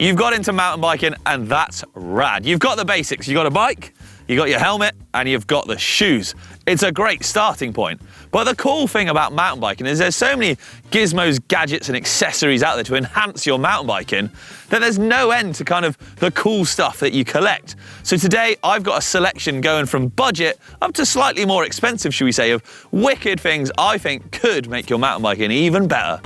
You've got into mountain biking and that's rad. You've got the basics. You've got a bike, you've got your helmet, and you've got the shoes. It's a great starting point. But the cool thing about mountain biking is there's so many gizmos, gadgets, and accessories out there to enhance your mountain biking that there's no end to kind of the cool stuff that you collect. So today I've got a selection going from budget up to slightly more expensive, should we say, of wicked things I think could make your mountain biking even better.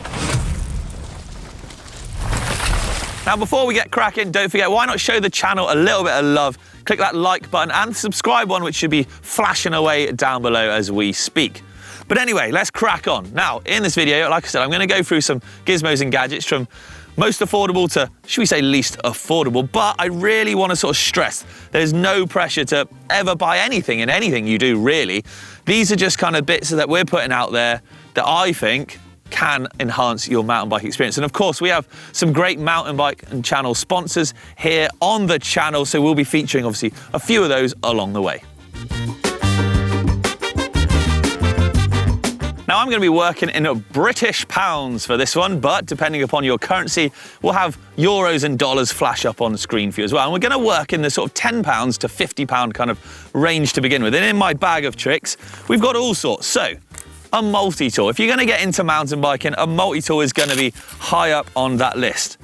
Now, before we get cracking, don't forget, why not show the channel a little bit of love? Click that like button and subscribe one, which should be flashing away down below as we speak. But anyway, let's crack on. Now, in this video, like I said, I'm going to go through some gizmos and gadgets from most affordable to, should we say, least affordable. But I really want to sort of stress there's no pressure to ever buy anything in anything you do, really. These are just kind of bits that we're putting out there that I think can enhance your mountain bike experience. And of course, we have some great mountain bike and channel sponsors here on the channel, so we'll be featuring obviously a few of those along the way. Now, I'm going to be working in British pounds for this one, but depending upon your currency, we'll have euros and dollars flash up on the screen for you as well. And we're going to work in the sort of £10 to £50 kind of range to begin with. And in my bag of tricks, we've got all sorts. So, a multi-tool. If you're going to get into mountain biking, a multi-tool is going to be high up on that list.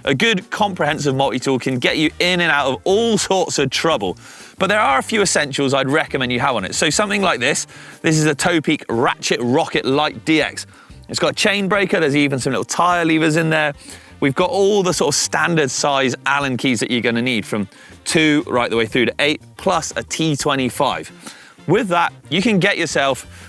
A good comprehensive multi-tool can get you in and out of all sorts of trouble. But there are a few essentials I'd recommend you have on it. So something like this. This is a Topeak Ratchet Rocket Light DX. It's got a chain breaker. There's even some little tire levers in there. We've got all the sort of standard size Allen keys that you're going to need, from 2 right the way through to 8, plus a T25. With that, you can get yourself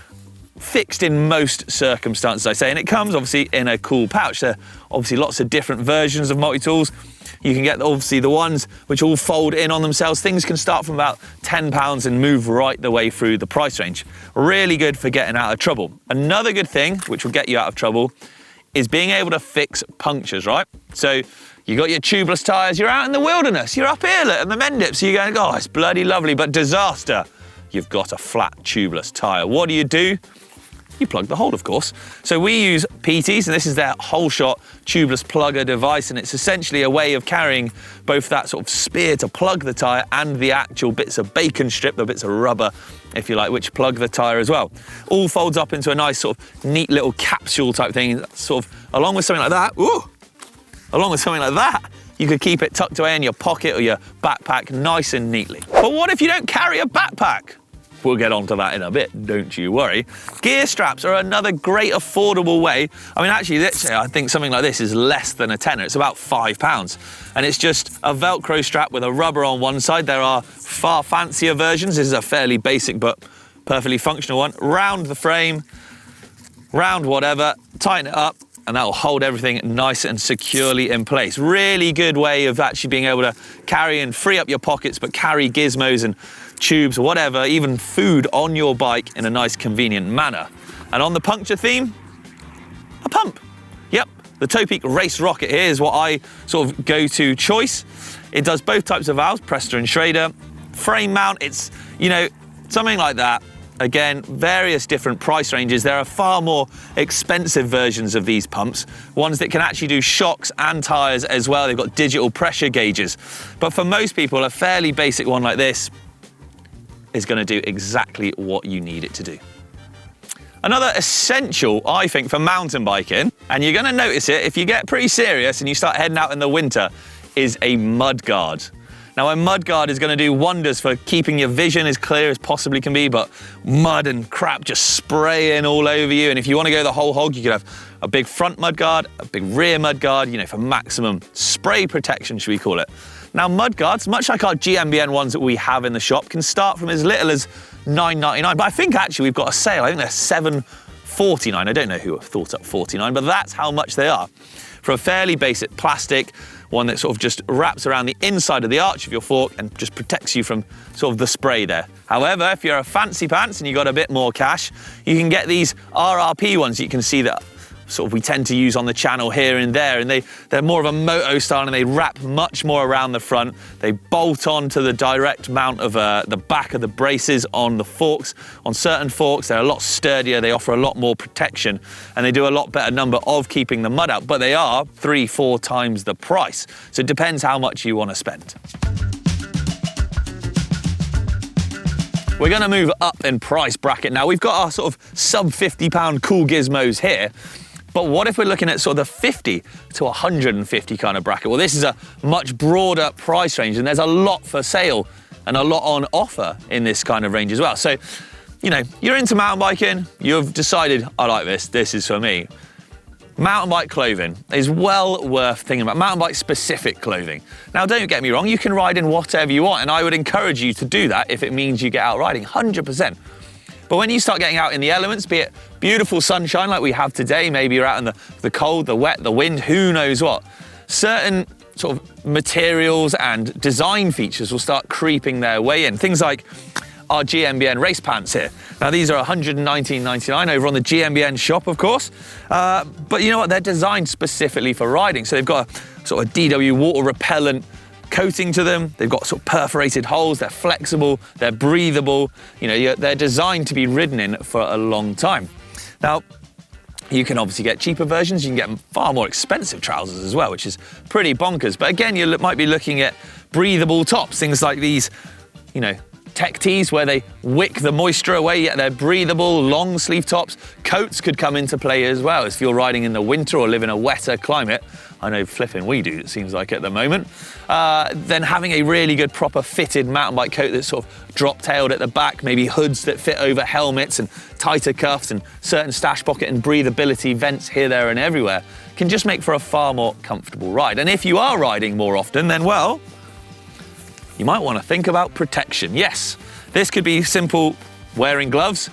fixed in most circumstances, I say, and it comes obviously in a cool pouch. There are obviously lots of different versions of multi-tools. You can get obviously the ones which all fold in on themselves. Things can start from about £10 and move right the way through the price range. Really good for getting out of trouble. Another good thing, which will get you out of trouble, is being able to fix punctures, right? So you got your tubeless tyres, you're out in the wilderness, you're up here at the Mendip, so you're going, oh, it's bloody lovely, but disaster. You've got a flat tubeless tyre. What do? You plug the hole, of course. So we use PTs, and this is their whole shot tubeless plugger device, and it's essentially a way of carrying both that sort of spear to plug the tyre and the actual bits of bacon strip, the bits of rubber, if you like, which plug the tyre as well. All folds up into a nice sort of neat little capsule type thing, sort of along with something like that. Along with something like that, you could keep it tucked away in your pocket or your backpack nice and neatly. But what if you don't carry a backpack? We'll get onto that in a bit, don't you worry. Gear straps are another great affordable way. I mean, actually, I think something like this is less than a tenner. It's about £5. And it's just a Velcro strap with a rubber on one side. There are far fancier versions. This is a fairly basic but perfectly functional one. Round the frame, round whatever, tighten it up, and that will hold everything nice and securely in place. Really good way of actually being able to carry and free up your pockets, but carry gizmos and tubes, whatever, even food on your bike in a nice, convenient manner. And on the puncture theme, a pump. Yep, the Topeak Race Rocket here is what I sort of go-to choice. It does both types of valves, Presta and Schrader. Frame mount, it's, you know, something like that. Again, various different price ranges. There are far more expensive versions of these pumps, ones that can actually do shocks and tires as well. They've got digital pressure gauges. But for most people, a fairly basic one like this is going to do exactly what you need it to do. Another essential, I think, for mountain biking, and you're going to notice it if you get pretty serious and you start heading out in the winter, is a mud guard. Now, a mud guard is going to do wonders for keeping your vision as clear as possibly can be, but mud and crap just spraying all over you. And if you want to go the whole hog, you could have a big front mud guard, a big rear mud guard, you know, for maximum spray protection, should we call it. Now, mud guards, much like our GMBN ones that we have in the shop, can start from as little as $9.99. But I think actually we've got a sale. I think they're $7.49. I don't know who thought up $49, but that's how much they are. For a fairly basic plastic, one that sort of just wraps around the inside of the arch of your fork and just protects you from sort of the spray there. However, if you're a fancy pants and you've got a bit more cash, you can get these RRP ones. You can see that we tend to use on the channel here and there, and they're more of a moto style, and they wrap much more around the front. They bolt on to the direct mount of the back of the braces on the forks. On certain forks, they're a lot sturdier, they offer a lot more protection, and they do a lot better number of keeping the mud out, but they are 3-4 times the price. So it depends how much you want to spend. We're going to move up in price bracket now. We've got our sort of sub £50 cool gizmos here, but what if we're looking at sort of the 50 to 150 kind of bracket? Well, this is a much broader price range, and there's a lot for sale and a lot on offer in this kind of range as well. So, you know, you're into mountain biking, you've decided, I like this is for me. Mountain bike clothing is well worth thinking about, mountain bike specific clothing. Now, don't get me wrong, you can ride in whatever you want, and I would encourage you to do that if it means you get out riding, 100%. But when you start getting out in the elements, be it beautiful sunshine like we have today, maybe you're out in the cold, the wet, the wind, who knows what, certain sort of materials and design features will start creeping their way in. Things like our GMBN race pants here. Now, these are $119.99 over on the GMBN shop, of course. But you know what? They're designed specifically for riding. So they've got a sort of DW water repellent coating to them. They've got sort of perforated holes. They're flexible. They're breathable. You know, they're designed to be ridden in for a long time. Now, you can obviously get cheaper versions. You can get far more expensive trousers as well, which is pretty bonkers. But again, you might be looking at breathable tops, things like these, you know, tech tees where they wick the moisture away, yet they're breathable. Long sleeve tops. Coats could come into play as well if you're riding in the winter or live in a wetter climate. I know flipping we do, it seems like at the moment. Then having a really good proper fitted mountain bike coat that's sort of drop-tailed at the back, maybe hoods that fit over helmets and tighter cuffs and certain stash pocket and breathability vents here, there and everywhere can just make for a far more comfortable ride. And if you are riding more often, then well, you might want to think about protection. Yes, this could be simple wearing gloves.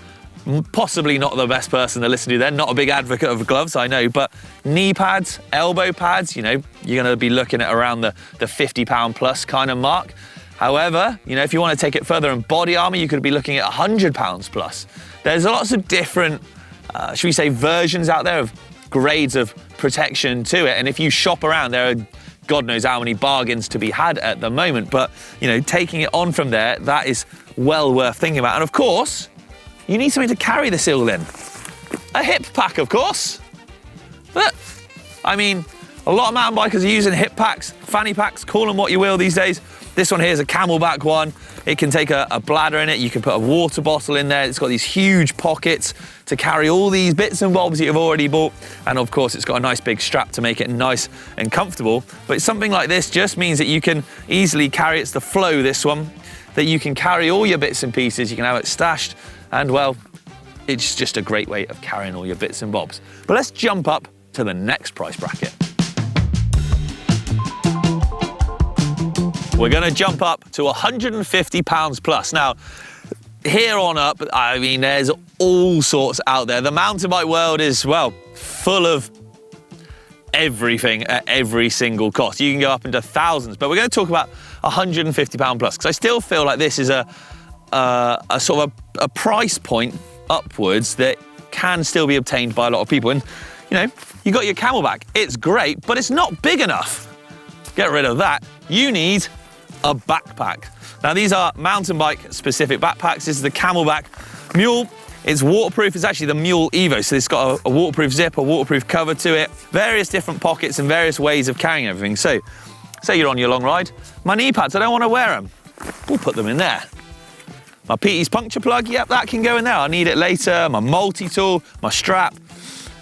Possibly not the best person to listen to then, not a big advocate of gloves, I know, but knee pads, elbow pads, you know, you're going to be looking at around the £50 plus kind of mark. However, you know, if you want to take it further in body armor, you could be looking at £100 plus. There's lots of different, should we say, versions out there of grades of protection to it. And if you shop around, there are God knows how many bargains to be had at the moment. But, you know, taking it on from there, that is well worth thinking about. And of course, you need something to carry this all in. A hip pack, of course. But, I mean, a lot of mountain bikers are using hip packs, fanny packs, call them what you will these days. This one here is a camelback one. It can take a bladder in it. You can put a water bottle in there. It's got these huge pockets to carry all these bits and bobs that you've already bought. And of course, it's got a nice big strap to make it nice and comfortable. But something like this just means that you can easily carry, it's the Flow, this one, that you can carry all your bits and pieces. You can have it stashed. And well, it's just a great way of carrying all your bits and bobs. But let's jump up to the next price bracket. We're going to jump up to £150 plus. Now, here on up, I mean, there's all sorts out there. The mountain bike world is, well, full of everything at every single cost. You can go up into thousands, but we're going to talk about £150 plus, because I still feel like this is a sort of a price point upwards that can still be obtained by a lot of people. And, you know, you got your Camelback. It's great, but it's not big enough. Get rid of that. You need a backpack. Now, these are mountain bike specific backpacks. This is the Camelback Mule. It's waterproof. It's actually the Mule Evo. So it's got a waterproof zip, a waterproof cover to it, various different pockets and various ways of carrying everything. So, say you're on your long ride. My knee pads, I don't want to wear them. We'll put them in there. My Petey's puncture plug, yep, that can go in there. I'll need it later. My multi-tool, my strap,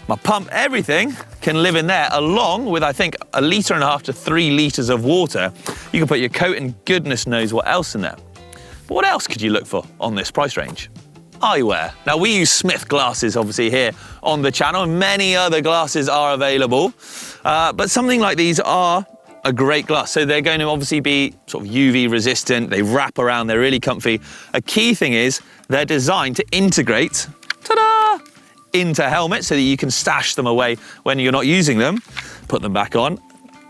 my pump, everything can live in there, along with, I think, 1.5 litres to 3 litres of water. You can put your coat and goodness knows what else in there. But what else could you look for on this price range? Eyewear. Now, we use Smith glasses, obviously, here on the channel, and many other glasses are available. But something like these are a great glass. So they're going to obviously be sort of UV resistant. They wrap around, they're really comfy. A key thing is they're designed to integrate, ta-da, into helmets so that you can stash them away when you're not using them, put them back on.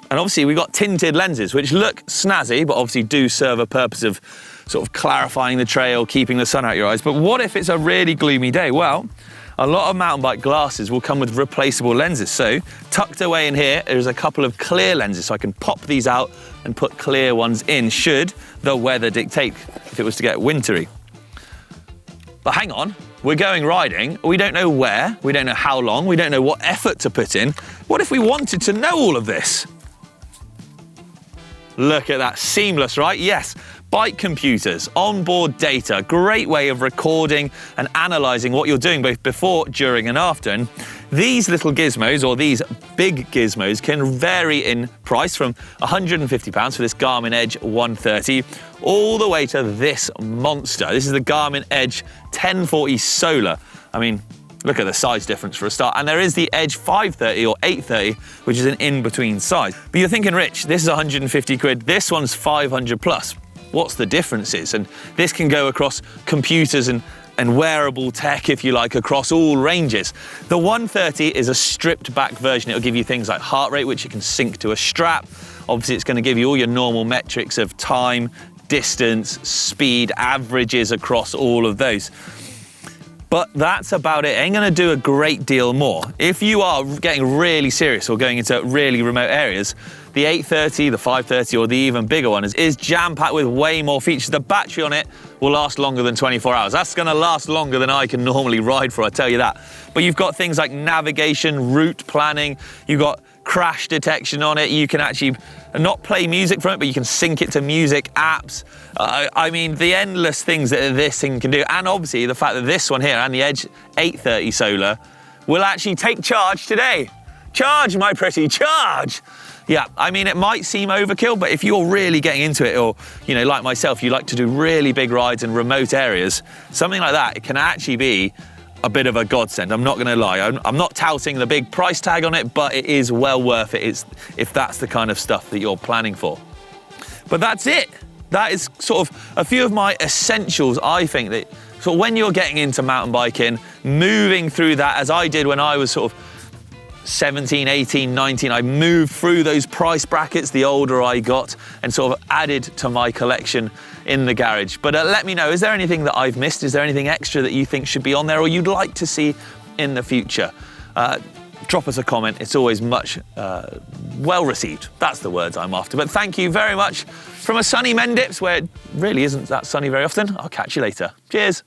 And obviously we've got tinted lenses, which look snazzy, but obviously do serve a purpose of sort of clarifying the trail, keeping the sun out your eyes. But what if it's a really gloomy day? Well, a lot of mountain bike glasses will come with replaceable lenses. So tucked away in here, there's a couple of clear lenses. So I can pop these out and put clear ones in should the weather dictate if it was to get wintry. But hang on, we're going riding. We don't know where, we don't know how long, we don't know what effort to put in. What if we wanted to know all of this? Look at that, seamless, right? Yes. Bike computers, onboard data, great way of recording and analysing what you're doing both before, during and after. And these little gizmos, or these big gizmos, can vary in price from £150 for this Garmin Edge 130 all the way to this monster. This is the Garmin Edge 1040 Solar. I mean, look at the size difference for a start. And there is the Edge 530 or 830, which is an in-between size. But you're thinking, Rich, this is 150 quid, this one's 500 plus. What's the differences? And this can go across computers and wearable tech, if you like, across all ranges. The 130 is a stripped back version. It'll give you things like heart rate, which you can sync to a strap. Obviously, it's going to give you all your normal metrics of time, distance, speed, averages across all of those. But that's about it. It ain't gonna do a great deal more. If you are getting really serious or going into really remote areas, the 830, the 530, or the even bigger one is jam-packed with way more features. The battery on it will last longer than 24 hours. That's gonna last longer than I can normally ride for, I tell you that. But you've got things like navigation, route planning, you've got crash detection on it. You can actually not play music from it, but you can sync it to music apps. I mean, the endless things that this thing can do. And obviously the fact that this one here and the Edge 830 Solar will actually take charge today. Charge, my pretty, charge. Yeah, I mean, it might seem overkill, but if you're really getting into it, or, you know, like myself, you like to do really big rides in remote areas, something like that, it can actually be a bit of a godsend. I'm not gonna lie. I'm not touting the big price tag on it, but it is well worth it if that's the kind of stuff that you're planning for. But that's it. That is sort of a few of my essentials, I think, that so when you're getting into mountain biking, moving through that, as I did when I was sort of 17, 18, 19, I moved through those price brackets the older I got and sort of added to my collection in the garage. But let me know, is there anything that I've missed? Is there anything extra that you think should be on there or you'd like to see in the future? Drop us a comment. It's always much well received. That's the words I'm after. But thank you very much from a sunny Mendips, where it really isn't that sunny very often. I'll catch you later. Cheers.